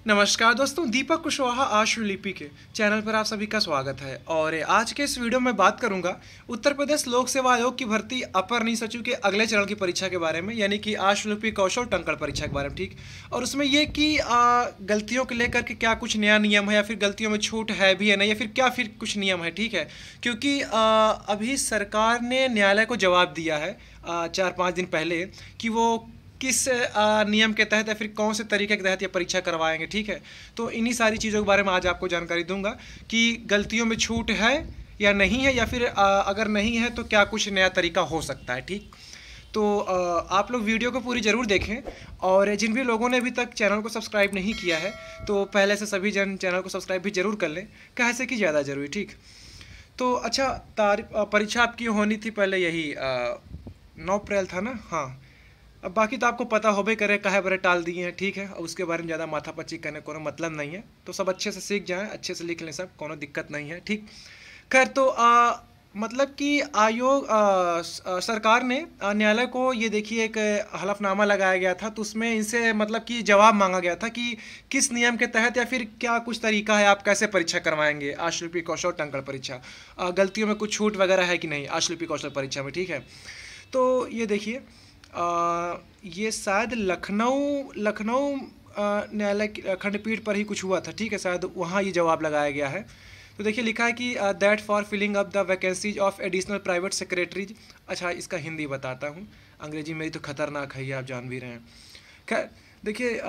नमस्कार दोस्तों, दीपक कुशवाहा आशुलिपि के चैनल पर आप सभी का स्वागत है। और आज के इस वीडियो में बात करूंगा उत्तर प्रदेश लोक सेवा आयोग की भर्ती अपर नियुक्त सचिव के अगले चरण की परीक्षा के बारे में, यानी कि आशुलिपि कौशल टंकण परीक्षा के बारे में। ठीक, और उसमें ये कि गलतियों को लेकर के क्या कुछ नया नियम है या फिर गलतियों में छूट है भी है नहीं, या फिर क्या फिर कुछ नियम है। ठीक है, क्योंकि अभी सरकार ने न्यायालय को जवाब दिया है 4-5 दिन पहले कि वो किस नियम के तहत या फिर कौन से तरीके के तहत ये परीक्षा करवाएंगे। ठीक है, तो इन्हीं सारी चीज़ों के बारे में आज आपको जानकारी दूंगा कि गलतियों में छूट है या नहीं है, या फिर अगर नहीं है तो क्या कुछ नया तरीका हो सकता है। ठीक, तो आप लोग वीडियो को पूरी ज़रूर देखें, और जिन भी लोगों ने अभी तक चैनल को सब्सक्राइब नहीं किया है तो पहले से सभी जन चैनल को सब्सक्राइब भी ज़रूर कर लें, कैसे कि ज़्यादा ज़रूरी। ठीक, तो अच्छा, परीक्षा आपकी होनी थी पहले यही 9 अप्रैल था ना। हाँ, अब बाकी तो आपको पता होबे करे, काहे बरे टाल दिए हैं। ठीक है, और उसके बारे में ज़्यादा माथापच्ची करने को मतलब नहीं है, तो सब अच्छे से सीख जाएं, अच्छे से लिख लें, सब कोनो दिक्कत नहीं है। ठीक, खैर, तो मतलब कि आयोग सरकार ने न्यायालय को ये देखिए एक हलफनामा लगाया गया था, तो उसमें इनसे मतलब कि जवाब मांगा गया था कि किस नियम के तहत या फिर क्या कुछ तरीका है, आप कैसे परीक्षा करवाएंगे आशुलिपि कौशल टंकण परीक्षा, गलतियों में कुछ छूट वगैरह है कि नहीं आशुलिपि कौशल परीक्षा में। ठीक है, तो ये देखिए ये शायद लखनऊ न्यायालय खंडपीठ पर ही कुछ हुआ था। ठीक है, शायद वहाँ ये जवाब लगाया गया है। तो देखिए लिखा है कि that for filling up the vacancies of additional private secretaries. अच्छा, इसका हिंदी बताता हूँ, अंग्रेजी मेरी तो खतरनाक है, ये आप जान भी रहे हैं। खैर देखिए,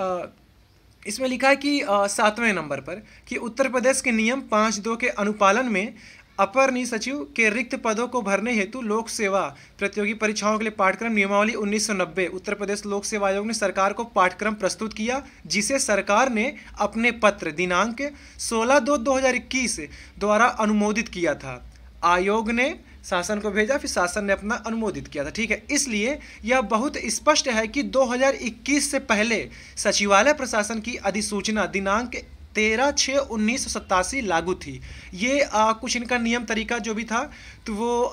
इसमें लिखा है कि 7वें नंबर पर कि उत्तर प्रदेश के नियम 5(2) के अनुपालन में अपर नियुक्त सचिव के रिक्त पदों को भरने हेतु लोक सेवा प्रतियोगी परीक्षाओं के लिए पाठ्यक्रम नियमावली 1990 उत्तर प्रदेश लोक सेवा आयोग ने सरकार को पाठ्यक्रम प्रस्तुत किया, जिसे सरकार ने अपने पत्र दिनांक 16/2/2021 द्वारा अनुमोदित किया था। आयोग ने शासन को भेजा, फिर शासन ने अपना अनुमोदित किया था। ठीक है, इसलिए यह बहुत स्पष्ट है कि 2021 से पहले सचिवालय प्रशासन की अधिसूचना दिनांक 13/6/1987 लागू थी। ये कुछ इनका नियम तरीका जो भी था, तो वो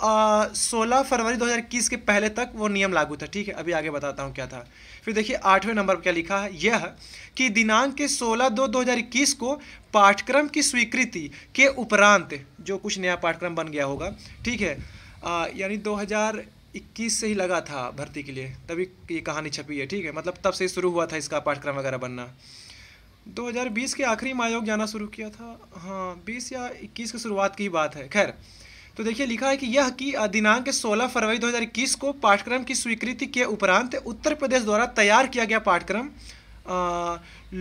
16 फरवरी 2021 के पहले तक वो नियम लागू था। ठीक है, अभी आगे बताता हूँ क्या था। फिर देखिए 8वें नंबर पर क्या लिखा है, यह कि दिनांक 16/2/2021 को पाठ्यक्रम की स्वीकृति के उपरांत जो कुछ नया पाठ्यक्रम बन गया होगा। ठीक है, यानी 2021 से ही लगा था भर्ती के लिए, तभी ये कहानी छपी है। ठीक है, मतलब तब से शुरू हुआ था इसका पाठ्यक्रम वगैरह बनना। 2020 के आखिरी में आयोग जाना शुरू किया था। हाँ, 20 या 21 की शुरुआत की बात है। खैर, तो देखिए लिखा है कि यह कि दिनांक 16 फरवरी 2021 को पाठ्यक्रम की स्वीकृति के उपरांत उत्तर प्रदेश द्वारा तैयार किया गया पाठ्यक्रम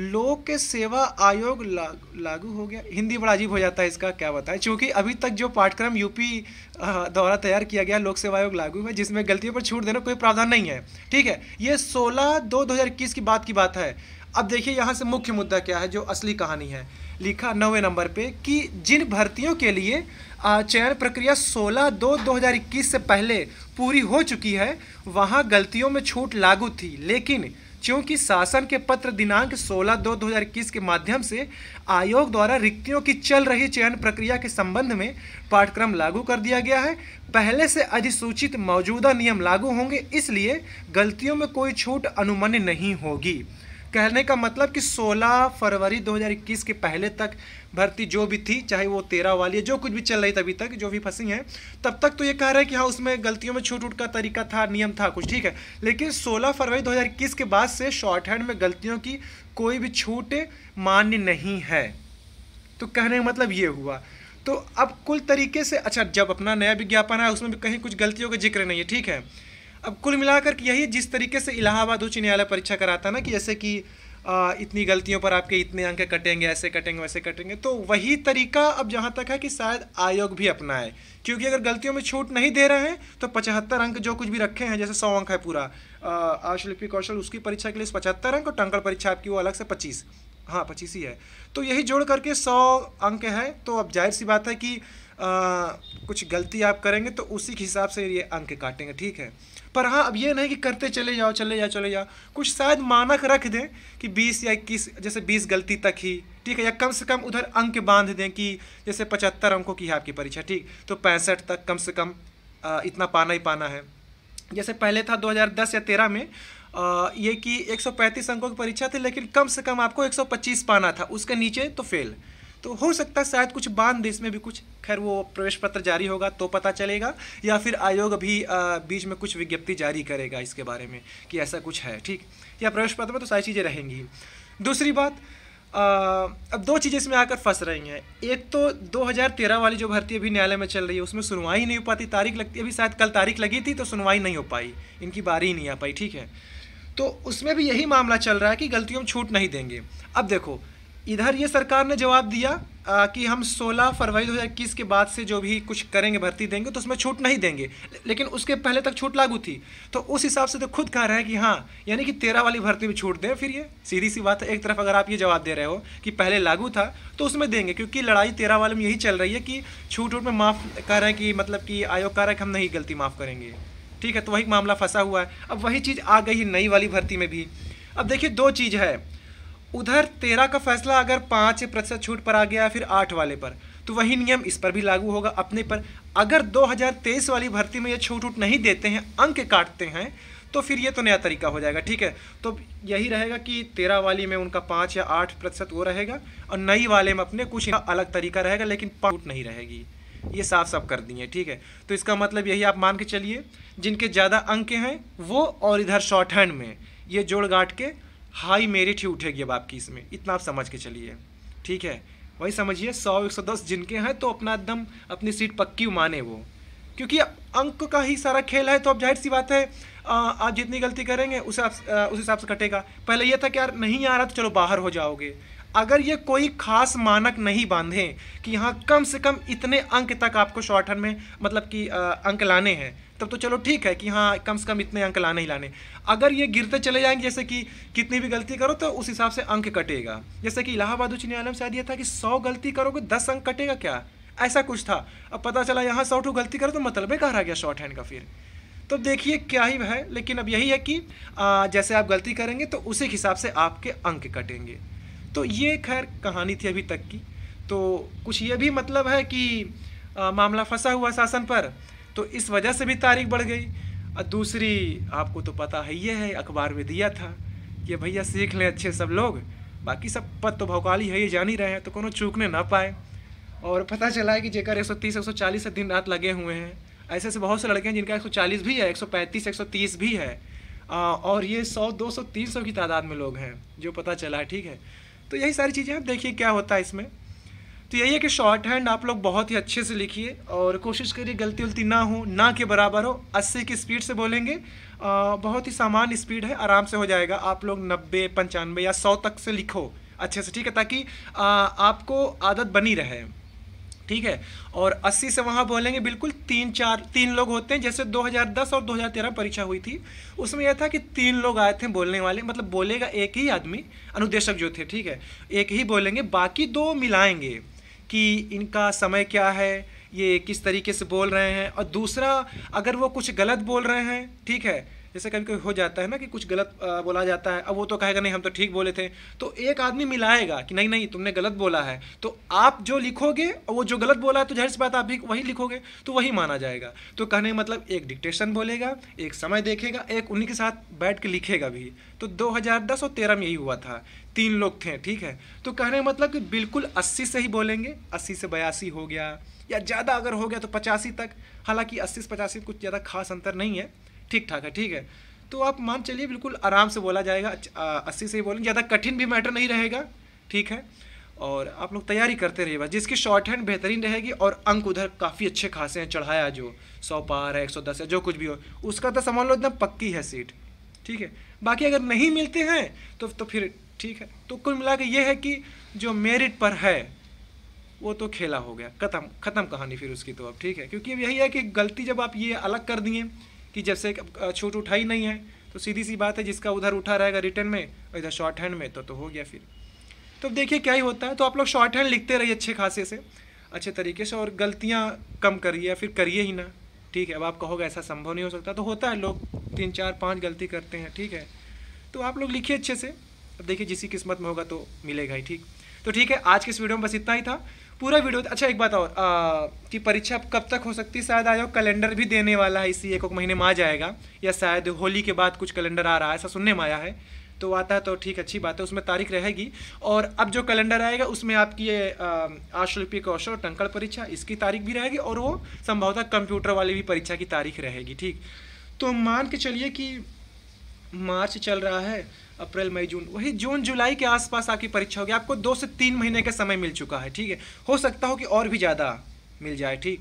लोक सेवा आयोग लागू हो गया। हिंदी बड़ा अजीब हो जाता है इसका, क्या बताएं, क्योंकि अभी तक जो पाठ्यक्रम यूपी द्वारा तैयार किया गया लोक सेवा आयोग लागू है, जिसमें गलतियों पर छूट देना कोई प्रावधान नहीं है। ठीक है, ये 16/2/2021 की बात है। अब देखिए यहाँ से मुख्य मुद्दा क्या है, जो असली कहानी है। लिखा 9वें नंबर पे कि जिन भर्तियों के लिए चयन प्रक्रिया 16/2/2021 से पहले पूरी हो चुकी है, वहाँ गलतियों में छूट लागू थी, लेकिन क्योंकि शासन के पत्र दिनांक 16/2/2021 के माध्यम से आयोग द्वारा रिक्तियों की चल रही चयन प्रक्रिया के संबंध में पाठ्यक्रम लागू कर दिया गया है, पहले से अधिसूचित मौजूदा नियम लागू होंगे, इसलिए गलतियों में कोई छूट अनुमन्य नहीं होगी। कहने का मतलब कि 16 फरवरी 2021 के पहले तक भर्ती जो भी थी, चाहे वो 13 वाली है, जो कुछ भी चल रही तभी तक जो भी फंसी हैं, तब तक तो ये कह रहे हैं कि हाँ उसमें गलतियों में छूट का तरीका था, नियम था कुछ। ठीक है, लेकिन 16 फरवरी 2021 के बाद से शॉर्ट हैंड में गलतियों की कोई भी छूट मान्य नहीं है। तो कहने का मतलब ये हुआ। तो अब कुल तरीके से, अच्छा, जब अपना नया विज्ञापन है उसमें भी कहीं कुछ गलतियों का जिक्र नहीं है। ठीक है, अब कुल मिलाकर यही जिस तरीके से इलाहाबाद उच्च न्यायालय परीक्षा कराता ना, कि जैसे कि इतनी गलतियों पर आपके इतने अंक कटेंगे, ऐसे कटेंगे वैसे कटेंगे, तो वही तरीका अब जहाँ तक है कि शायद आयोग भी अपनाए, क्योंकि अगर गलतियों में छूट नहीं दे रहे हैं तो 75 अंक जो कुछ भी रखे हैं, जैसे 100 अंक है पूरा आशुलिपि कौशल, उसकी परीक्षा के लिए 75 अंक, और टंकण परीक्षा आपकी वो अलग से 25, हाँ 25 ही है, तो यही जोड़ करके 100 अंक है। तो अब जाहिर सी बात है कि कुछ गलती आप करेंगे तो उसी के हिसाब से ये अंक काटेंगे। ठीक है, पर हाँ अब ये नहीं कि करते चले जाओ चले जाओ चले जाओ, कुछ शायद मानक रख दें कि 20 या 21, जैसे 20 गलती तक ही, ठीक है, या कम से कम उधर अंक बांध दें कि जैसे 75 अंकों की है आपकी परीक्षा, ठीक, तो 65 तक कम से कम इतना पाना ही पाना है। जैसे पहले था 2010 या 13 में ये कि 135 अंकों की परीक्षा थी, लेकिन कम से कम आपको 125 पाना था, उसके नीचे तो फेल। तो हो सकता है शायद कुछ बांध दे इसमें भी कुछ, खैर वो प्रवेश पत्र जारी होगा तो पता चलेगा, या फिर आयोग अभी बीच में कुछ विज्ञप्ति जारी करेगा इसके बारे में कि ऐसा कुछ है, ठीक। या प्रवेश पत्र में तो सारी चीज़ें रहेंगी। दूसरी बात, अब दो चीज़ें इसमें आकर फंस रही हैं। एक तो 2013 वाली जो भर्ती अभी न्यायालय में चल रही है उसमें सुनवाई नहीं हो पाती, तारीख लगती है, अभी शायद कल तारीख लगी थी तो सुनवाई नहीं हो पाई, इनकी बारी ही नहीं आ पाई, ठीक है। तो उसमें भी यही मामला चल रहा है कि गलतियों में छूट नहीं देंगे। अब देखो, इधर ये सरकार ने जवाब दिया कि हम 16 फरवरी 2021 के बाद से जो भी कुछ करेंगे भर्ती देंगे तो उसमें छूट नहीं देंगे, लेकिन उसके पहले तक छूट लागू थी। तो उस हिसाब से तो खुद कह रहे हैं कि हाँ, यानी कि 13 वाली भर्ती में छूट दें। फिर ये सीधी सी बात है, एक तरफ अगर आप ये जवाब दे रहे हो कि पहले लागू था तो उसमें देंगे, क्योंकि लड़ाई 13 वाले में यही चल रही है कि छूट में माफ़ कह रहे हैं कि मतलब कि आयोग कह रहा है कि हम नहीं गलती माफ़ करेंगे, ठीक है। तो वही मामला फंसा हुआ है। अब वही चीज़ आ गई नई वाली भर्ती में भी। अब देखिए, दो चीज़ है, उधर 13 का फैसला अगर 5% छूट पर आ गया, फिर 8 वाले पर, तो वही नियम इस पर भी लागू होगा अपने पर। अगर 2023 वाली भर्ती में ये छूट नहीं देते हैं, अंक काटते हैं, तो फिर ये तो नया तरीका हो जाएगा, ठीक है। तो यही रहेगा कि 13 वाली में उनका 5 या 8% वो रहेगा, और नई वाले में अपने कुछ अलग तरीका रहेगा, लेकिन छूट नहीं रहेगी। ये साफ साफ कर दिए, ठीक है। तो इसका मतलब यही आप मान के चलिए, जिनके ज़्यादा अंक हैं वो, और इधर शॉर्ट हैंड में ये जोड़ गांठ के हाई मेरिट ही उठेगी अब आपकी इसमें, इतना आप समझ के चलिए, ठीक है। वही समझिए 100-110 जिनके हैं तो अपना एकदम अपनी सीट पक्की माने वो, क्योंकि अंक का ही सारा खेल है। तो अब जाहिर सी बात है, आप जितनी गलती करेंगे उस हिसाब से कटेगा। पहले ये था कि यार नहीं आ रहा तो चलो बाहर हो जाओगे। अगर ये कोई खास मानक नहीं बांधे कि यहाँ कम से कम इतने अंक तक आपको शॉर्ट हैंड में मतलब कि अंक लाने हैं, तब तो चलो ठीक है कि हाँ कम से कम इतने अंक लाने ही लाने। अगर ये गिरते चले जाएंगे, जैसे कि कितनी भी गलती करो तो उस हिसाब से अंक कटेगा। जैसे कि इलाहाबाद उच्च न्यायालय में शायद ये था कि 100 गलती करोगे 10 अंक कटेगा, क्या ऐसा कुछ था। अब पता चला यहाँ 100 गलती करो तो मतलब है कहाँ रह गया शॉर्ट हैंड का फिर। तो देखिए क्या ही है, लेकिन अब यही है कि जैसे आप गलती करेंगे तो उसी हिसाब से आपके अंक कटेंगे। तो ये खैर कहानी थी अभी तक की। तो कुछ ये भी मतलब है कि मामला फंसा हुआ शासन पर, तो इस वजह से भी तारीख बढ़ गई। और दूसरी आपको तो पता है, ये है अखबार में दिया था कि भैया सीख लें अच्छे सब लोग, बाकी सब पद तो भौकाली है, ये जान ही रहे हैं, तो कोनो चूकने ना पाए। और पता चला है कि जेकर 130-140 से दिन रात लगे हुए हैं। ऐसे से बहुत से लड़के हैं जिनका 140 भी है, 135-130 भी है, और ये 100, 200, 300 की तादाद में लोग हैं जो पता चला है, ठीक है। तो यही सारी चीज़ें, आप देखिए क्या होता है इसमें। तो यही है कि शॉर्ट हैंड आप लोग बहुत ही अच्छे से लिखिए और कोशिश करिए गलती उलती ना हो, ना के बराबर हो। 80 की स्पीड से बोलेंगे, बहुत ही सामान्य स्पीड है, आराम से हो जाएगा। आप लोग 90, 95 या 100 तक से लिखो अच्छे से, ठीक है, ताकि आपको आदत बनी रहे, ठीक है। और 80 से वहाँ बोलेंगे बिल्कुल 3 लोग होते हैं। जैसे 2010 और 2013 परीक्षा हुई थी, उसमें यह था कि 3 लोग आए थे बोलने वाले, मतलब बोलेगा एक ही आदमी, अनुदेशक जो थे, ठीक है, एक ही बोलेंगे, बाकी 2 मिलाएंगे कि इनका समय क्या है, ये किस तरीके से बोल रहे हैं। और दूसरा, अगर वो कुछ गलत बोल रहे हैं, ठीक है, जैसे कभी कभी हो जाता है ना कि कुछ गलत बोला जाता है, अब वो तो कहेगा नहीं हम तो ठीक बोले थे, तो एक आदमी मिलाएगा कि नहीं नहीं तुमने गलत बोला है। तो आप जो लिखोगे और वो जो गलत बोला है तो जाहिर सी बात आप भी वही लिखोगे, तो वही माना जाएगा। तो कहने का मतलब एक डिक्टेशन बोलेगा, एक समय देखेगा, एक उन्हीं के साथ बैठ के लिखेगा भी। तो 2010 और 13 में यही हुआ था, 3 लोग थे, ठीक है। तो कहने का मतलब कि बिल्कुल 80 से ही बोलेंगे, 80 से 82 हो गया, या ज़्यादा अगर हो गया तो 85 तक। हालांकि 80 से 85 कुछ ज़्यादा खास अंतर नहीं है, ठीक ठाक है, ठीक है। तो आप मान चलिए बिल्कुल आराम से बोला जाएगा, 80 से ही बोलेंगे, ज़्यादा कठिन भी मैटर नहीं रहेगा, ठीक है। और आप लोग तैयारी करते रहिए बस। जिसकी शॉर्ट हैंड बेहतरीन रहेगी और अंक उधर काफ़ी अच्छे खासे हैं, चढ़ाया जो 100 पार है, 110 है, जो कुछ भी हो, उसका तो समझ लो एकदम पक्की है सीट, ठीक है। बाकी अगर नहीं मिलते हैं तो फिर ठीक है। तो कुल मिला के ये है कि जो मेरिट पर है वो तो खेला हो गया, ख़त्म कहानी फिर उसकी तो अब, ठीक है। क्योंकि अब यही है कि गलती जब आप ये अलग कर दिए कि जब से छूट उठाई नहीं है, तो सीधी सी बात है जिसका उधर उठा रहेगा रिटर्न में और इधर शॉर्ट हैंड में, तो हो गया फिर। तो देखिए क्या ही होता है। तो आप लोग शॉर्ट हैंड लिखते रहिए अच्छे खासे से, अच्छे तरीके से, और गलतियाँ कम करिए या फिर करिए ही ना, ठीक है। अब आप कहोगे ऐसा संभव नहीं हो सकता, तो होता है, लोग 3, 4, 5 गलती करते हैं, ठीक है। तो आप लोग लिखिए अच्छे से, अब देखिए जिसकी किस्मत में होगा तो मिलेगा ही, ठीक। तो ठीक है, आज के इस वीडियो में बस इतना ही था। पूरा वीडियो। अच्छा एक बात और कि परीक्षा कब तक हो सकती है, शायद आयोग कैलेंडर भी देने वाला है, इसी एक महीने में आ जाएगा, या शायद होली के बाद कुछ कैलेंडर आ रहा है, ऐसा सुनने में आया है। तो आता है तो ठीक, अच्छी बात है, उसमें तारीख रहेगी। और अब जो कैलेंडर आएगा उसमें आपकी ये आशुलिपि कौशल और टंकण परीक्षा, इसकी तारीख भी रहेगी, और वो संभवतः कंप्यूटर वाली भी परीक्षा की तारीख रहेगी। ठीक, तो मान के चलिए कि मार्च चल रहा है, अप्रैल मई जून, वही जून जुलाई के आसपास आपकी परीक्षा होगी। आपको 2 से 3 महीने का समय मिल चुका है। ठीक है, हो सकता हो कि और भी ज़्यादा मिल जाए। ठीक,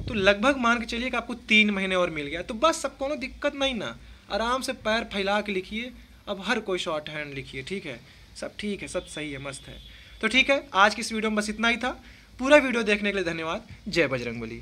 तो लगभग मान के चलिए कि आपको 3 महीने और मिल गया, तो बस सब कोनो दिक्कत नहीं ना, आराम से पैर फैला के लिखिए। अब हर कोई शॉर्ट हैंड लिखिए। ठीक है, सब ठीक है, सब सही है, मस्त है। तो ठीक है, आज की इस वीडियो में बस इतना ही था। पूरा वीडियो देखने के लिए धन्यवाद। जय बजरंगबली।